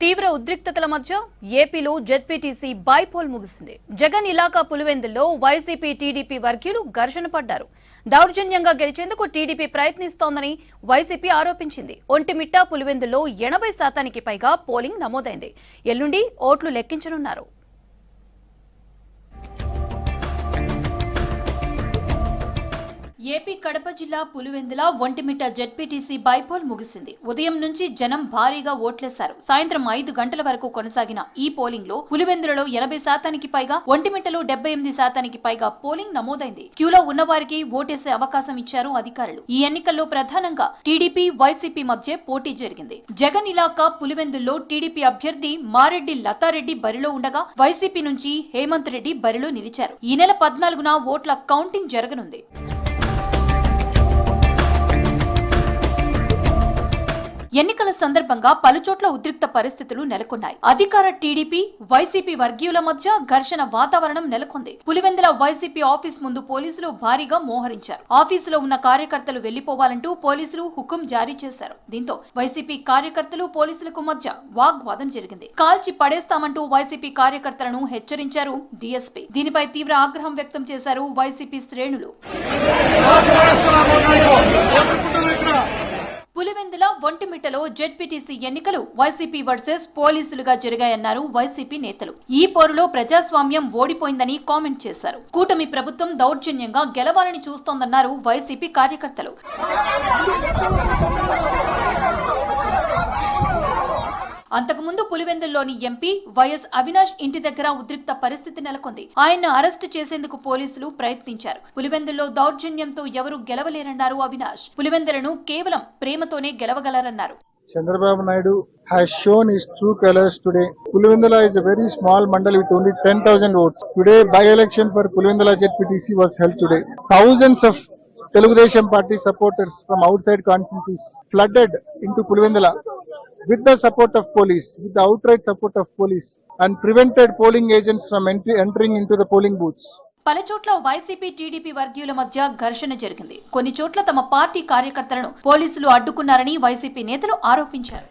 తీవ్ర ఉద్రిక్తతల మధ్య ఏపీలో జెడ్పీటీసీ బైపోల్ ముగిసింది. జగన్ ఇలాకా పులివెందుల్లో వైసీపీ టీడీపీ వర్గీయులు ఘర్షణ పడ్డారు. దౌర్జన్యంగా గెలిచేందుకు టీడీపీ ప్రయత్నిస్తోందని వైసీపీ ఆరోపించింది. ఒంటిమిట్ట పులివెందుల్లో 80% పైగా పోలింగ్ నమోదైంది. ఎల్లుండి ఓట్లు లెక్కించనున్నారు. ఏపీ కడప జిల్లా పులివెందుల ఒంటిమిట్ట జెడ్పీటీసీ బైపోల్ ముగిసింది. ఉదయం నుంచి జనం భారీగా ఓట్లేశారు. సాయంత్రం 5 గంటల వరకు కొనసాగిన ఈ పోలింగ్ లో పులివెందులలో 80% పైగా, ఒంటిమిట్టలో 78% పైగా పోలింగ్ నమోదైంది. క్యూలో ఉన్న వారికి ఓటేసే అవకాశం ఇచ్చారు అధికారులు. ఈ ఎన్నికల్లో ప్రధానంగా టీడీపీ, వైసీపీ మధ్య పోటీ జరిగింది. జగన్ ఇలాకా పులివెందుల్లో టీడీపీ అభ్యర్థి మారెడ్డి లతారెడ్డి బరిలో ఉండగా, వైసీపీ నుంచి హేమంత్ రెడ్డి బరిలో నిలిచారు. ఈ నెల 14న ఓట్ల కౌంటింగ్ జరగనుంది. ఎన్నికల సందర్భంగా పలుచోట్ల ఉద్రిక్త పరిస్థితులు నెలకొన్నాయి. అధికార టీడీపీ, వైసీపీ వర్గీయుల మధ్య ఘర్షణ వాతావరణం నెలకొంది. పులివెందుల వైసీపీ ఆఫీస్ ముందు పోలీసులు భారీగా మోహరించారు. ఆఫీసులో ఉన్న కార్యకర్తలు వెళ్లిపోవాలంటూ పోలీసులు హుకుం జారీ చేశారు. దీంతో వైసీపీ కార్యకర్తలు, పోలీసులకు మధ్య వాగ్వాదం జరిగింది. కాల్చి పడేస్తామంటూ వైసీపీ కార్యకర్తలను హెచ్చరించారు డీఎస్పీ. దీనిపై తీవ్ర ఆగ్రహం వ్యక్తం చేశారు వైసీపీ శ్రేణులు. పులివెందుల ఒంటిమిట్టలో జెడ్పీటీసీ ఎన్నికలు వైసీపీ వర్సెస్ పోలీసులుగా జరిగాయన్నారు వైసీపీ నేతలు. ఈ పోరులో ప్రజాస్వామ్యం ఓడిపోయిందని కామెంట్ చేశారు. కూటమి ప్రభుత్వం దౌర్జన్యంగా గెలవాలని చూస్తోందన్నారు వైసీపీ కార్యకర్తలు. అంతకుముందు పులివెందుల్లోని ఎంపీ వైఎస్ అవినాష్ ఇంటి దగ్గర ఉద్రిక్త పరిస్థితి నెలకొంది. ఆయన్ను అరెస్టు చేసేందుకు పోలీసులు ప్రయత్నించారు. పులివెందుల్లో దౌర్జన్యంతో ఎవరూ గెలవలేరన్నారు అవినాష్. పులివెందులను కేవలం ప్రేమతోనే గెలవగలరన్నారు. Chandrababu Naidu has shown his true colors today. Pulivendula is a very small mandal with only 10,000 votes. Today, by-election for Pulivendula ZPTC was held today. Thousands of Telugu Desam Party supporters from outside constituencies flooded into Pulivendula with the support of police, with the outright support of police, and prevented polling agents from entering into the polling booths. పలుచోట్ల YCP, TDP వర్గీయుల మధ్య ఘర్షణ జరిగింది. కొన్ని చోట్ల తమ party కార్యకర్తలను పోలీసులు అడ్డుకున్నారని YCP నేతలు ఆరోపించారు.